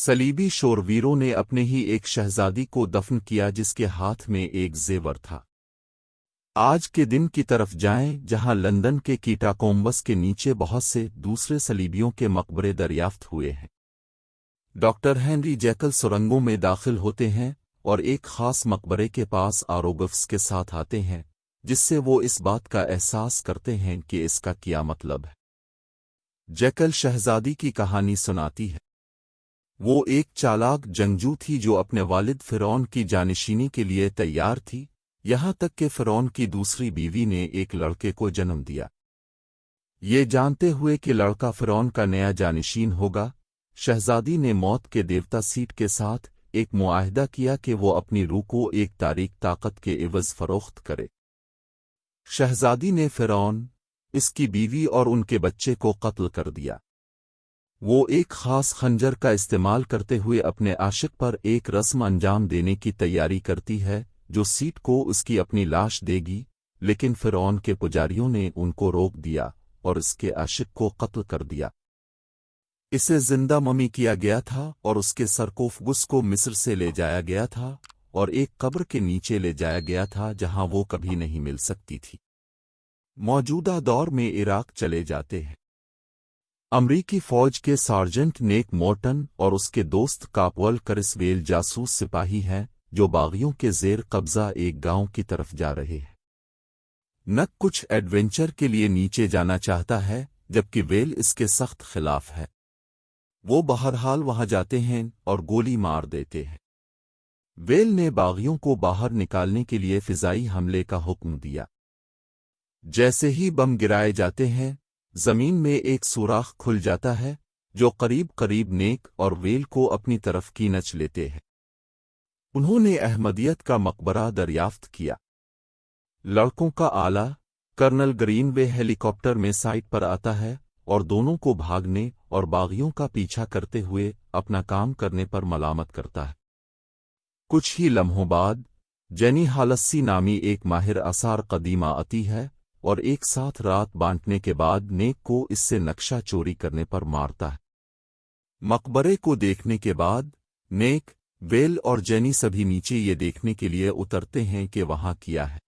صلیبی شورویروں نے اپنے ہی ایک شہزادی کو دفن کیا جس کے ہاتھ میں ایک زیور تھا۔ آج کے دن کی طرف جائیں جہاں لندن کے کیٹاکومبس کے نیچے بہت سے دوسرے صلیبیوں کے مقبرے دریافت ہوئے ہیں۔ ڈاکٹر ہنری جیکل سرنگوں میں داخل ہوتے ہیں اور ایک خاص مقبرے کے پاس آروگفس کے ساتھ آتے ہیں جس سے وہ اس بات کا احساس کرتے ہیں کہ اس کا کیا مطلب ہے۔ جیکل شہزادی کی کہانی سناتی ہے۔ وہ ایک چالاک جنگجو تھی جو اپنے والد فرعون کی جانشینی کے لیے تیار تھی، یہاں تک کہ فرعون کی دوسری بیوی نے ایک لڑکے کو جنم دیا۔ یہ جانتے ہوئے کہ لڑکا فرعون کا نیا جانشین ہوگا، شہزادی نے موت کے دیوتا سیٹ کے ساتھ ایک معاہدہ کیا کہ وہ اپنی روح کو ایک تاریک طاقت کے عوض فروخت کرے۔ شہزادی نے فرعون، اس کی بیوی اور ان کے بچے کو قتل کر دیا۔ وہ ایک خاص خنجر کا استعمال کرتے ہوئے اپنے عاشق پر ایک رسم انجام دینے کی تیاری کرتی ہے جو سیٹ کو اس کی اپنی لاش دے گی، لیکن فرعون کے پجاریوں نے ان کو روک دیا اور اس کے عاشق کو قتل کر دیا۔ اسے زندہ ممی کیا گیا تھا اور اس کے سرکوفگس کو مصر سے لے جایا گیا تھا اور ایک قبر کے نیچے لے جایا گیا تھا جہاں وہ کبھی نہیں مل سکتی تھی۔ موجودہ دور میں عراق چلے جاتے ہیں۔ امریکی فوج کے سارجنٹ نیک مورٹن اور اس کے دوست کاپول کرسویل جاسوس سپاہی ہیں جو باغیوں کے زیر قبضہ ایک گاؤں کی طرف جا رہے ہیں۔ نک کچھ ایڈونچر کے لیے نیچے جانا چاہتا ہے جبکہ ویل اس کے سخت خلاف ہے۔ وہ بہرحال وہاں جاتے ہیں اور گولی مار دیتے ہیں۔ ویل نے باغیوں کو باہر نکالنے کے لیے فضائی حملے کا حکم دیا۔ جیسے ہی بم گرائے جاتے ہیں، زمین میں ایک سوراخ کھل جاتا ہے جو قریب قریب نیک اور ویل کو اپنی طرف کھینچ لیتے ہیں۔ انہوں نے احمدیت کا مقبرہ دریافت کیا۔ لڑکوں کا آلہ کرنل گرین وے ہیلی کاپٹر میں سائٹ پر آتا ہے اور دونوں کو بھاگنے اور باغیوں کا پیچھا کرتے ہوئے اپنا کام کرنے پر ملامت کرتا ہے۔ کچھ ہی لمحوں بعد جینی ہالسی نامی ایک ماہر آثار قدیمہ آتی ہے اور ایک ساتھ رات بانٹنے کے بعد نیک کو اس سے نقشہ چوری کرنے پر مارتا ہے۔ مقبرے کو دیکھنے کے بعد نیک، ویل اور جینی سبھی نیچے یہ دیکھنے کے لیے اترتے ہیں کہ وہاں کیا ہے۔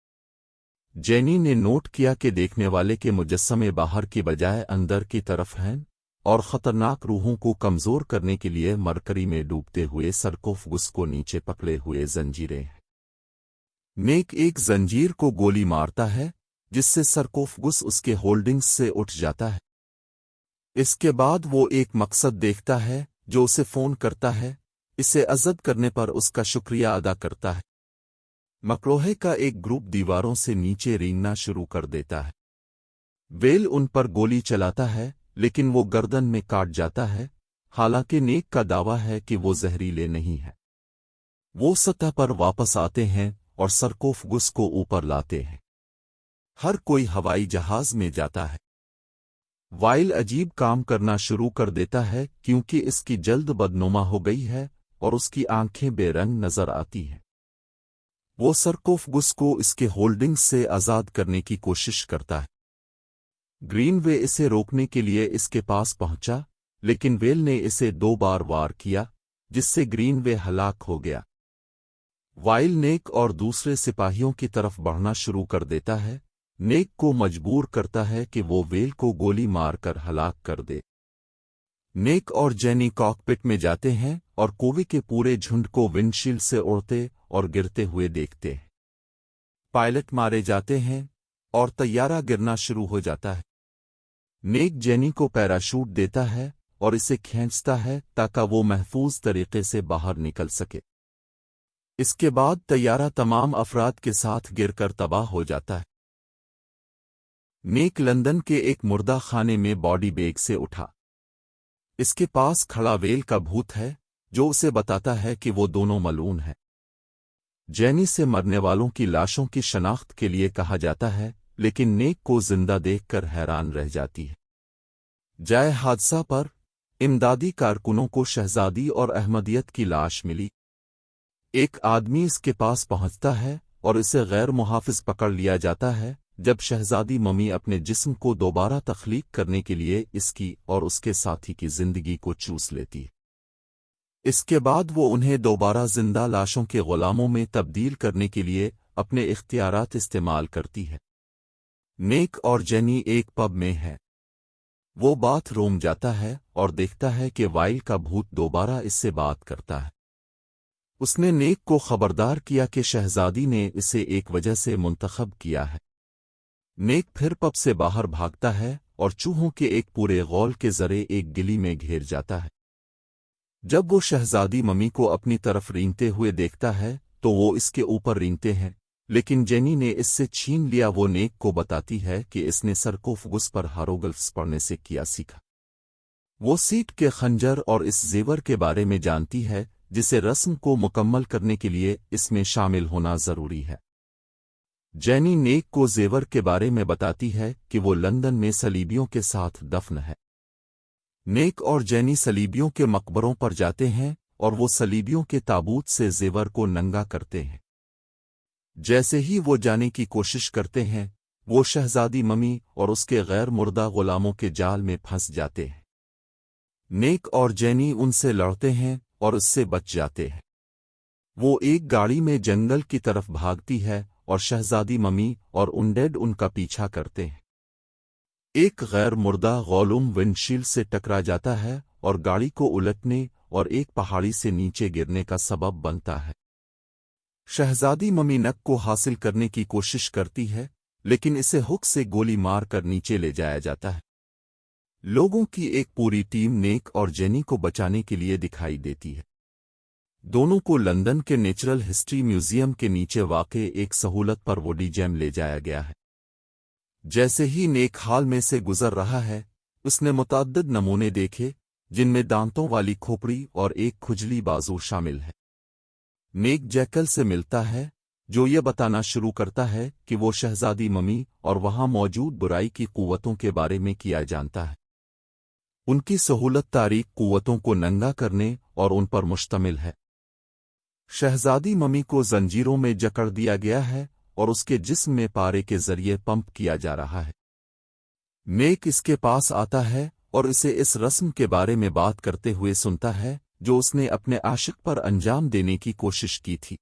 جینی نے نوٹ کیا کہ دیکھنے والے کے مجسمے باہر کی بجائے اندر کی طرف ہیں اور خطرناک روحوں کو کمزور کرنے کے لیے مرکری میں ڈوبتے ہوئے سرکوفگس کو نیچے پکڑے ہوئے زنجیریں ہیں۔ نیک ایک زنجیر کو گولی مارتا ہے جس سے سرکوفگس اس کے ہولڈنگز سے اٹھ جاتا ہے۔ اس کے بعد وہ ایک مقصد دیکھتا ہے جو اسے فون کرتا ہے، اسے عزت کرنے پر اس کا شکریہ ادا کرتا ہے۔ مکروہے کا ایک گروپ دیواروں سے نیچے رینگنا شروع کر دیتا ہے۔ ویل ان پر گولی چلاتا ہے لیکن وہ گردن میں کاٹ جاتا ہے، حالانکہ نیک کا دعویٰ ہے کہ وہ زہریلے نہیں ہے۔ وہ سطح پر واپس آتے ہیں اور سرکوفگس کو اوپر لاتے ہیں۔ ہر کوئی ہوائی جہاز میں جاتا ہے۔ وائل عجیب کام کرنا شروع کر دیتا ہے کیونکہ اس کی جلد بدنما ہو گئی ہے اور اس کی آنکھیں بے رنگ نظر آتی ہیں۔ وہ سرکوفگس کو اس کے ہولڈنگ سے آزاد کرنے کی کوشش کرتا ہے۔ گرین وے اسے روکنے کے لیے اس کے پاس پہنچا لیکن ویل نے اسے 2 بار وار کیا جس سے گرین وے ہلاک ہو گیا۔ وائل نیک اور دوسرے سپاہیوں کی طرف بڑھنا شروع کر دیتا ہے، نیک کو مجبور کرتا ہے کہ وہ ویل کو گولی مار کر ہلاک کر دے۔ نیک اور جینی کاکپٹ میں جاتے ہیں اور کووی کے پورے جھنڈ کو ونڈشیلڈ سے اڑتے اور گرتے ہوئے دیکھتے ہیں۔ پائلٹ مارے جاتے ہیں اور طیارہ گرنا شروع ہو جاتا ہے۔ نیک جینی کو پیراشوٹ دیتا ہے اور اسے کھینچتا ہے تاکہ وہ محفوظ طریقے سے باہر نکل سکے۔ اس کے بعد طیارہ تمام افراد کے ساتھ گر کر تباہ ہو جاتا ہے۔ نیک لندن کے ایک مردہ خانے میں باڈی بیگ سے اٹھا۔ اس کے پاس کھڑا ویل کا بھوت ہے جو اسے بتاتا ہے کہ وہ دونوں ملعون ہیں۔ جینی سے مرنے والوں کی لاشوں کی شناخت کے لیے کہا جاتا ہے لیکن نیک کو زندہ دیکھ کر حیران رہ جاتی ہے۔ جائے حادثہ پر امدادی کارکنوں کو شہزادی اور احمدیت کی لاش ملی۔ ایک آدمی اس کے پاس پہنچتا ہے اور اسے غیر محافظ پکڑ لیا جاتا ہے جب شہزادی ممی اپنے جسم کو دوبارہ تخلیق کرنے کے لیے اس کی اور اس کے ساتھی کی زندگی کو چوس لیتی ہے۔ اس کے بعد وہ انہیں دوبارہ زندہ لاشوں کے غلاموں میں تبدیل کرنے کے لیے اپنے اختیارات استعمال کرتی ہے۔ نیک اور جینی ایک پب میں ہے۔ وہ باتھ روم جاتا ہے اور دیکھتا ہے کہ وائل کا بھوت دوبارہ اس سے بات کرتا ہے۔ اس نے نیک کو خبردار کیا کہ شہزادی نے اسے ایک وجہ سے منتخب کیا ہے۔ نیک پھر پب سے باہر بھاگتا ہے اور چوہوں کے ایک پورے غول کے ذریعے ایک گلی میں گھیر جاتا ہے۔ جب وہ شہزادی ممی کو اپنی طرف رینگتے ہوئے دیکھتا ہے تو وہ اس کے اوپر رینگتے ہیں، لیکن جینی نے اس سے چھین لیا۔ وہ نیک کو بتاتی ہے کہ اس نے سرکوفگس پر ہاروگلفس پڑھنے سے کیا سیکھا۔ وہ سیٹ کے خنجر اور اس زیور کے بارے میں جانتی ہے جسے رسم کو مکمل کرنے کے لیے اس میں شامل ہونا ضروری ہے۔ جینی نیک کو زیور کے بارے میں بتاتی ہے کہ وہ لندن میں صلیبیوں کے ساتھ دفن ہے۔ نیک اور جینی صلیبیوں کے مقبروں پر جاتے ہیں اور وہ صلیبیوں کے تابوت سے زیور کو ننگا کرتے ہیں۔ جیسے ہی وہ جانے کی کوشش کرتے ہیں، وہ شہزادی ممی اور اس کے غیر مردہ غلاموں کے جال میں پھنس جاتے ہیں۔ نیک اور جینی ان سے لڑتے ہیں اور اس سے بچ جاتے ہیں۔ وہ ایک گاڑی میں جنگل کی طرف بھاگتی ہے اور شہزادی ممی اور انڈیڈ ان کا پیچھا کرتے ہیں۔ ایک غیر مردہ غولم ونڈشیلڈ سے ٹکرا جاتا ہے اور گاڑی کو الٹنے اور ایک پہاڑی سے نیچے گرنے کا سبب بنتا ہے۔ شہزادی ممی نک کو حاصل کرنے کی کوشش کرتی ہے، لیکن اسے ہک سے گولی مار کر نیچے لے جایا جاتا ہے۔ لوگوں کی ایک پوری ٹیم نیک اور جینی کو بچانے کے لیے دکھائی دیتی ہے۔ دونوں کو لندن کے نیچرل ہسٹری میوزیم کے نیچے واقع ایک سہولت پر ووڈی جیم لے جایا گیا ہے۔ جیسے ہی نیک حال میں سے گزر رہا ہے، اس نے متعدد نمونے دیکھے جن میں دانتوں والی کھوپڑی اور ایک کھجلی بازو شامل ہے۔ نیک جیکل سے ملتا ہے، جو یہ بتانا شروع کرتا ہے کہ وہ شہزادی ممی اور وہاں موجود برائی کی قوتوں کے بارے میں کیا جانتا ہے۔ ان کی سہولت تاریک قوتوں کو ننگا کرنے اور ان پر مشتمل ہے۔ شہزادی ممی کو زنجیروں میں جکڑ دیا گیا ہے اور اس کے جسم میں پارے کے ذریعے پمپ کیا جا رہا ہے۔ نیک اس کے پاس آتا ہے اور اسے اس رسم کے بارے میں بات کرتے ہوئے سنتا ہے جو اس نے اپنے عاشق پر انجام دینے کی کوشش کی تھی۔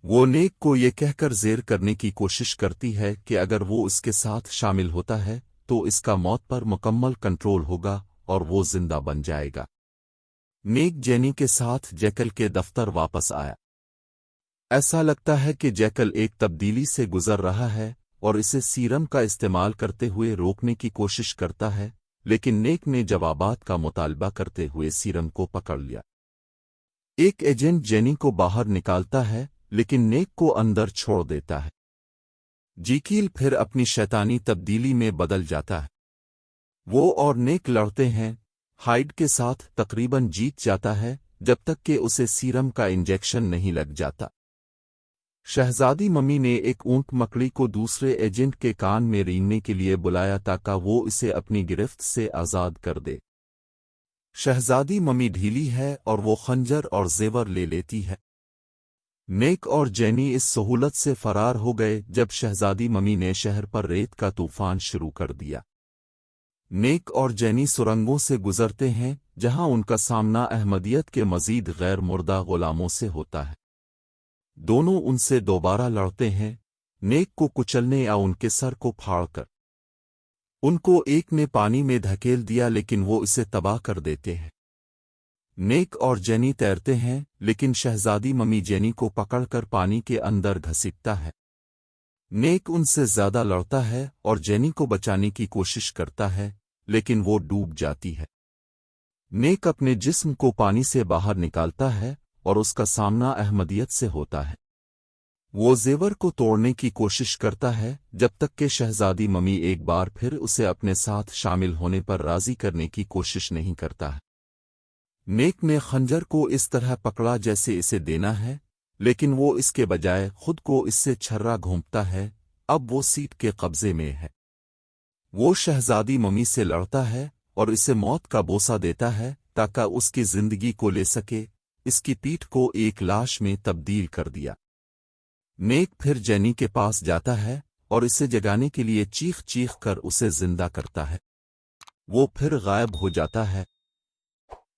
وہ نیک کو یہ کہہ کر زیر کرنے کی کوشش کرتی ہے کہ اگر وہ اس کے ساتھ شامل ہوتا ہے تو اس کا موت پر مکمل کنٹرول ہوگا اور وہ زندہ بن جائے گا۔ نیک جینی کے ساتھ جیکل کے دفتر واپس آیا۔ ایسا لگتا ہے کہ جیکل ایک تبدیلی سے گزر رہا ہے اور اسے سیرم کا استعمال کرتے ہوئے روکنے کی کوشش کرتا ہے، لیکن نیک نے جوابات کا مطالبہ کرتے ہوئے سیرم کو پکڑ لیا۔ ایک ایجنٹ جینی کو باہر نکالتا ہے لیکن نیک کو اندر چھوڑ دیتا ہے۔ جیکیل پھر اپنی شیطانی تبدیلی میں بدل جاتا ہے۔ وہ اور نیک لڑتے ہیں، ہائیڈ کے ساتھ تقریباً جیت جاتا ہے جب تک کہ اسے سیرم کا انجیکشن نہیں لگ جاتا۔ شہزادی ممی نے ایک اونٹ مکڑی کو دوسرے ایجنٹ کے کان میں رینگنے کے لیے بلایا تاکہ وہ اسے اپنی گرفت سے آزاد کر دے۔ شہزادی ممی ڈھیلی ہے اور وہ خنجر اور زیور لے لیتی ہے۔ نیک اور جینی اس سہولت سے فرار ہو گئے جب شہزادی ممی نے شہر پر ریت کا طوفان شروع کر دیا۔ نیک اور جینی سرنگوں سے گزرتے ہیں جہاں ان کا سامنا احمدیت کے مزید غیر مردہ غلاموں سے ہوتا ہے۔ دونوں ان سے دوبارہ لڑتے ہیں، نیک کو کچلنے یا ان کے سر کو پھاڑ کر۔ ان کو ایک نے پانی میں دھکیل دیا لیکن وہ اسے تباہ کر دیتے ہیں۔ نیک اور جینی تیرتے ہیں لیکن شہزادی ممی جینی کو پکڑ کر پانی کے اندر گھسیٹتا ہے۔ نیک ان سے زیادہ لڑتا ہے اور جینی کو بچانے کی کوشش کرتا ہے لیکن وہ ڈوب جاتی ہے۔ نیک اپنے جسم کو پانی سے باہر نکالتا ہے اور اس کا سامنا احمدیت سے ہوتا ہے۔ وہ زیور کو توڑنے کی کوشش کرتا ہے جب تک کہ شہزادی ممی ایک بار پھر اسے اپنے ساتھ شامل ہونے پر راضی کرنے کی کوشش نہیں کرتا ہے۔ نیک نے خنجر کو اس طرح پکڑا جیسے اسے دینا ہے، لیکن وہ اس کے بجائے خود کو اس سے چھرا گھونپتا ہے۔ اب وہ سیٹ کے قبضے میں ہے۔ وہ شہزادی ممی سے لڑتا ہے اور اسے موت کا بوسہ دیتا ہے تاکہ اس کی زندگی کو لے سکے۔ اس کی پیٹھ کو ایک لاش میں تبدیل کر دیا۔ نیک پھر جینی کے پاس جاتا ہے اور اسے جگانے کے لیے چیخ چیخ کر اسے زندہ کرتا ہے۔ وہ پھر غائب ہو جاتا ہے۔